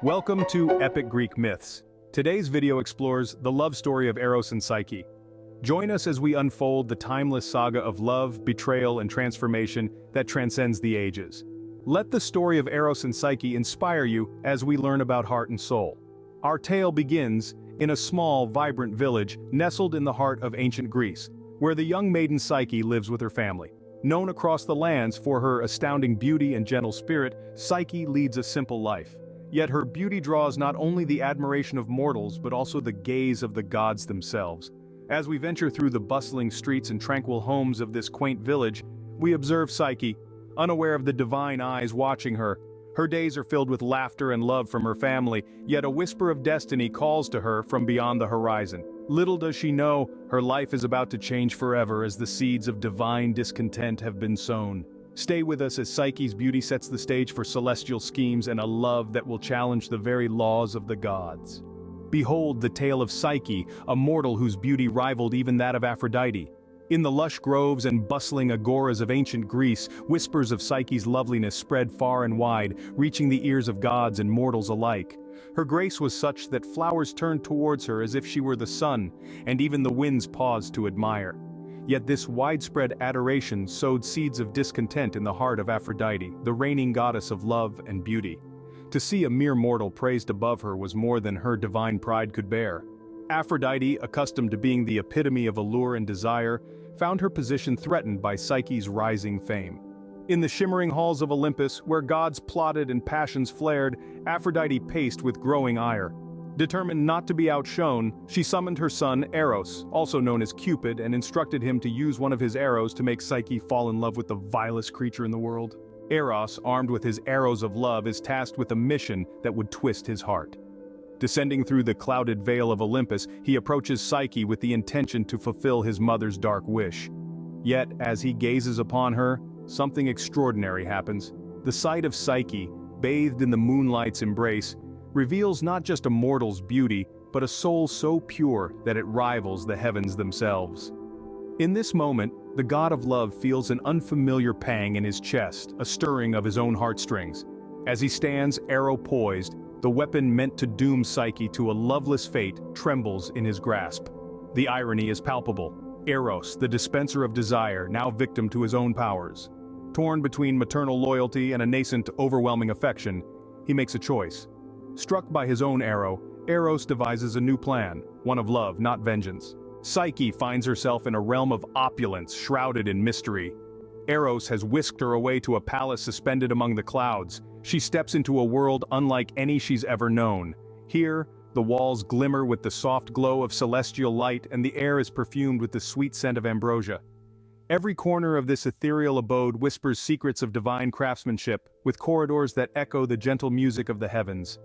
Welcome to Epic Greek Myths. Today's video explores the love story of Eros and Psyche. Join us as we unfold the timeless saga of love, betrayal, and transformation that transcends the ages. Let the story of Eros and Psyche inspire you as we learn about heart and soul. Our tale begins in a small, vibrant village nestled in the heart of ancient Greece, where the young maiden Psyche lives with her family. Known across the lands for her astounding beauty and gentle spirit, Psyche leads a simple life. Yet her beauty draws not only the admiration of mortals but also the gaze of the gods themselves. As we venture through the bustling streets and tranquil homes of this quaint village, we observe Psyche, unaware of the divine eyes watching her. Her days are filled with laughter and love from her family, yet a whisper of destiny calls to her from beyond the horizon. Little does she know, her life is about to change forever as the seeds of divine discontent have been sown. Stay with us as Psyche's beauty sets the stage for celestial schemes and a love that will challenge the very laws of the gods. Behold the tale of Psyche, a mortal whose beauty rivaled even that of Aphrodite. In the lush groves and bustling agoras of ancient Greece, whispers of Psyche's loveliness spread far and wide, reaching the ears of gods and mortals alike. Her grace was such that flowers turned towards her as if she were the sun, and even the winds paused to admire. Yet this widespread adoration sowed seeds of discontent in the heart of Aphrodite, the reigning goddess of love and beauty. To see a mere mortal praised above her was more than her divine pride could bear. Aphrodite, accustomed to being the epitome of allure and desire, found her position threatened by Psyche's rising fame. In the shimmering halls of Olympus, where gods plotted and passions flared, Aphrodite paced with growing ire. Determined not to be outshone, she summoned her son Eros, also known as Cupid, and instructed him to use one of his arrows to make Psyche fall in love with the vilest creature in the world. Eros, armed with his arrows of love, is tasked with a mission that would twist his heart. Descending through the clouded veil of Olympus, he approaches Psyche with the intention to fulfill his mother's dark wish. Yet, as he gazes upon her, something extraordinary happens. The sight of Psyche, bathed in the moonlight's embrace, reveals not just a mortal's beauty, but a soul so pure that it rivals the heavens themselves. In this moment, the god of love feels an unfamiliar pang in his chest, a stirring of his own heartstrings. As he stands, arrow poised, the weapon meant to doom Psyche to a loveless fate trembles in his grasp. The irony is palpable. Eros, the dispenser of desire, now victim to his own powers. Torn between maternal loyalty and a nascent, overwhelming affection, he makes a choice. Struck by his own arrow, Eros devises a new plan, one of love, not vengeance. Psyche finds herself in a realm of opulence shrouded in mystery. Eros has whisked her away to a palace suspended among the clouds. She steps into a world unlike any she's ever known. Here, the walls glimmer with the soft glow of celestial light and the air is perfumed with the sweet scent of ambrosia. Every corner of this ethereal abode whispers secrets of divine craftsmanship, with corridors that echo the gentle music of the heavens.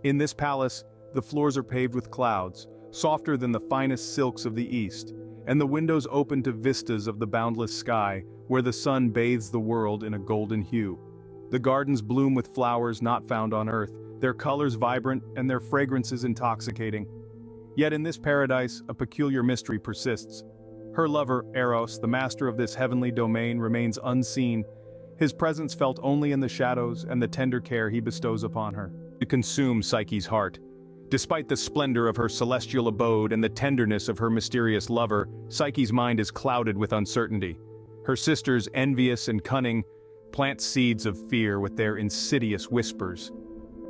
In this palace, the floors are paved with clouds, softer than the finest silks of the east, and the windows open to vistas of the boundless sky, where the sun bathes the world in a golden hue. The gardens bloom with flowers not found on earth, their colors vibrant and their fragrances intoxicating. Yet in this paradise, a peculiar mystery persists. Her lover, Eros, the master of this heavenly domain, remains unseen, his presence felt only in the shadows and the tender care he bestows upon her. To consume Psyche's heart. Despite the splendor of her celestial abode and the tenderness of her mysterious lover, Psyche's mind is clouded with uncertainty. Her sisters, envious and cunning, plant seeds of fear with their insidious whispers.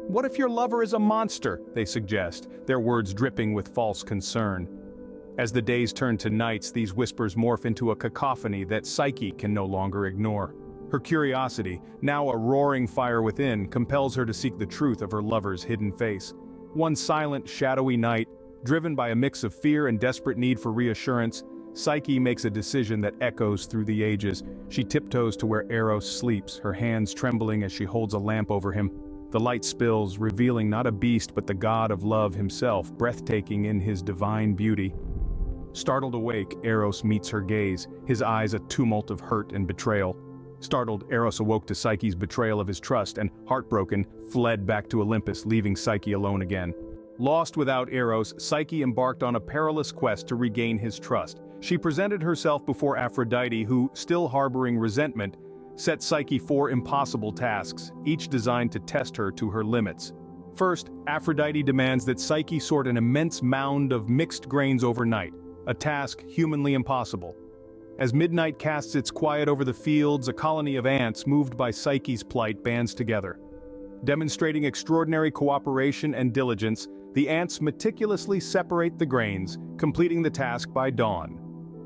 "What if your lover is a monster?" they suggest, their words dripping with false concern. As the days turn to nights, these whispers morph into a cacophony that Psyche can no longer ignore. Her curiosity, now a roaring fire within, compels her to seek the truth of her lover's hidden face. One silent, shadowy night, driven by a mix of fear and desperate need for reassurance, Psyche makes a decision that echoes through the ages. She tiptoes to where Eros sleeps, her hands trembling as she holds a lamp over him. The light spills, revealing not a beast but the god of love himself, breathtaking in his divine beauty. Startled awake, Eros meets her gaze, his eyes a tumult of hurt and betrayal. Startled, Eros awoke to Psyche's betrayal of his trust and, heartbroken, fled back to Olympus, leaving Psyche alone again. Lost without Eros, Psyche embarked on a perilous quest to regain his trust. She presented herself before Aphrodite, who, still harboring resentment, set Psyche 4 impossible tasks, each designed to test her to her limits. First, Aphrodite demands that Psyche sort an immense mound of mixed grains overnight, a task humanly impossible. As midnight casts its quiet over the fields, a colony of ants moved by Psyche's plight bands together. Demonstrating extraordinary cooperation and diligence, the ants meticulously separate the grains, completing the task by dawn.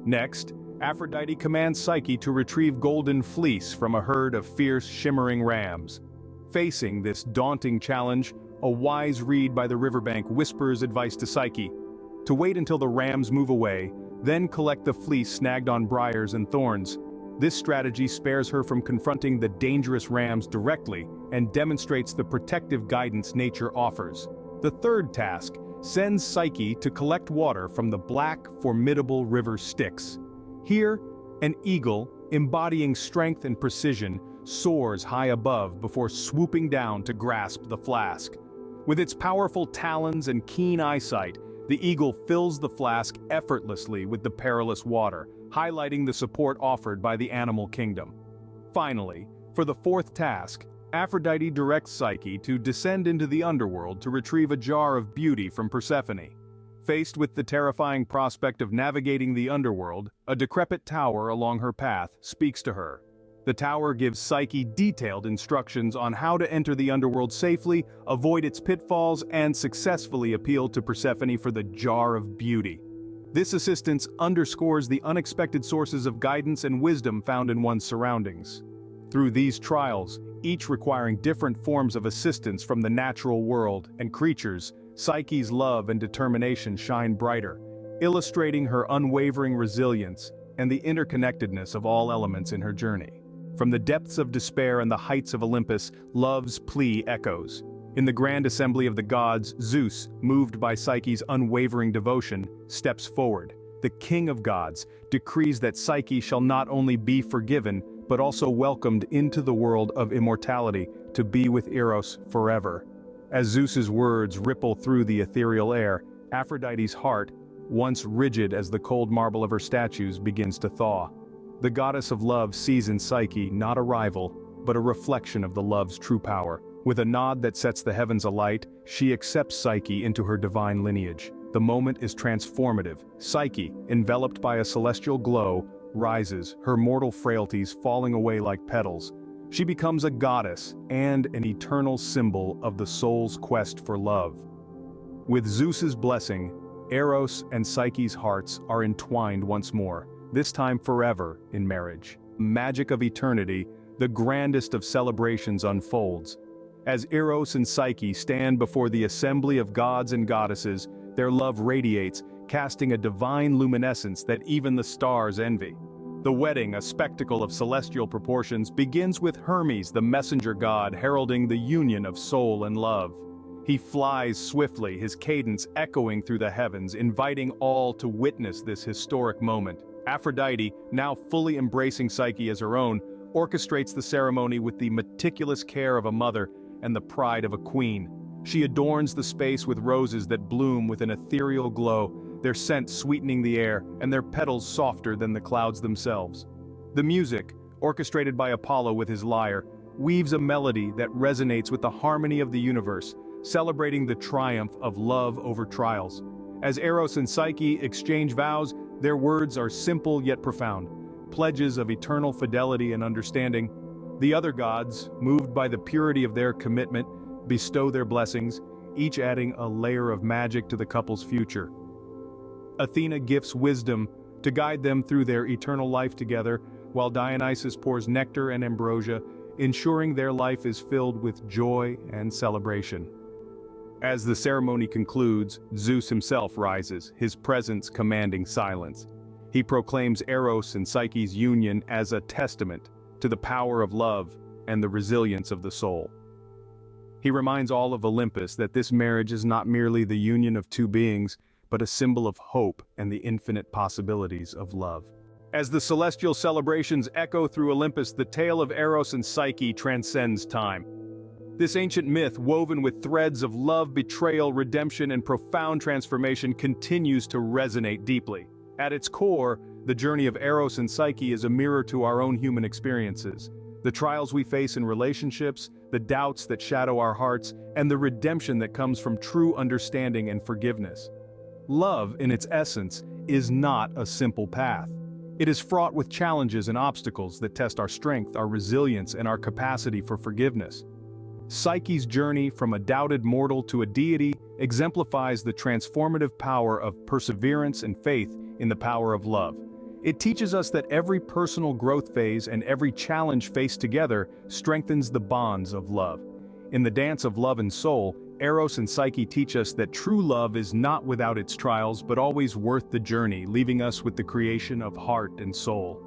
Next, Aphrodite commands Psyche to retrieve golden fleece from a herd of fierce, shimmering rams. Facing this daunting challenge, a wise reed by the riverbank whispers advice to Psyche: to wait until the rams move away, then collect the fleece snagged on briars and thorns. This strategy spares her from confronting the dangerous rams directly and demonstrates the protective guidance nature offers. The third task sends Psyche to collect water from the black, formidable river Styx. Here, an eagle, embodying strength and precision, soars high above before swooping down to grasp the flask. With its powerful talons and keen eyesight, the eagle fills the flask effortlessly with the perilous water, highlighting the support offered by the animal kingdom. Finally, for the fourth task, Aphrodite directs Psyche to descend into the underworld to retrieve a jar of beauty from Persephone. Faced with the terrifying prospect of navigating the underworld, a decrepit tower along her path speaks to her. The tower gives Psyche detailed instructions on how to enter the underworld safely, avoid its pitfalls, and successfully appeal to Persephone for the jar of beauty. This assistance underscores the unexpected sources of guidance and wisdom found in one's surroundings. Through these trials, each requiring different forms of assistance from the natural world and creatures, Psyche's love and determination shine brighter, illustrating her unwavering resilience and the interconnectedness of all elements in her journey. From the depths of despair and the heights of Olympus, love's plea echoes. In the grand assembly of the gods, Zeus, moved by Psyche's unwavering devotion, steps forward. The king of gods decrees that Psyche shall not only be forgiven, but also welcomed into the world of immortality to be with Eros forever. As Zeus's words ripple through the ethereal air, Aphrodite's heart, once rigid as the cold marble of her statues, begins to thaw. The goddess of love sees in Psyche not a rival, but a reflection of the love's true power. With a nod that sets the heavens alight, she accepts Psyche into her divine lineage. The moment is transformative. Psyche, enveloped by a celestial glow, rises, her mortal frailties falling away like petals. She becomes a goddess and an eternal symbol of the soul's quest for love. With Zeus's blessing, Eros and Psyche's hearts are entwined once more, this time forever in marriage. Magic of eternity, the grandest of celebrations unfolds. As Eros and Psyche stand before the assembly of gods and goddesses, their love radiates, casting a divine luminescence that even the stars envy. The wedding, a spectacle of celestial proportions, begins with Hermes, the messenger god, heralding the union of soul and love. He flies swiftly, his cadence echoing through the heavens, inviting all to witness this historic moment. Aphrodite, now fully embracing Psyche as her own, orchestrates the ceremony with the meticulous care of a mother and the pride of a queen. She adorns the space with roses that bloom with an ethereal glow, their scent sweetening the air and their petals softer than the clouds themselves. The music, orchestrated by Apollo with his lyre, weaves a melody that resonates with the harmony of the universe, celebrating the triumph of love over trials. As Eros and Psyche exchange vows, their words are simple yet profound, pledges of eternal fidelity and understanding. The other gods, moved by the purity of their commitment, bestow their blessings, each adding a layer of magic to the couple's future. Athena gifts wisdom to guide them through their eternal life together, while Dionysus pours nectar and ambrosia, ensuring their life is filled with joy and celebration. As the ceremony concludes, Zeus himself rises, his presence commanding silence. He proclaims Eros and Psyche's union as a testament to the power of love and the resilience of the soul. He reminds all of Olympus that this marriage is not merely the union of two beings, but a symbol of hope and the infinite possibilities of love. As the celestial celebrations echo through Olympus, the tale of Eros and Psyche transcends time. This ancient myth, woven with threads of love, betrayal, redemption, and profound transformation, continues to resonate deeply. At its core, the journey of Eros and Psyche is a mirror to our own human experiences. The trials we face in relationships, the doubts that shadow our hearts, and the redemption that comes from true understanding and forgiveness. Love, in its essence, is not a simple path. It is fraught with challenges and obstacles that test our strength, our resilience, and our capacity for forgiveness. Psyche's journey from a doubted mortal to a deity exemplifies the transformative power of perseverance and faith in the power of love. It teaches us that every personal growth phase and every challenge faced together strengthens the bonds of love. In the dance of love and soul, Eros and Psyche teach us that true love is not without its trials but always worth the journey, leaving us with the creation of heart and soul.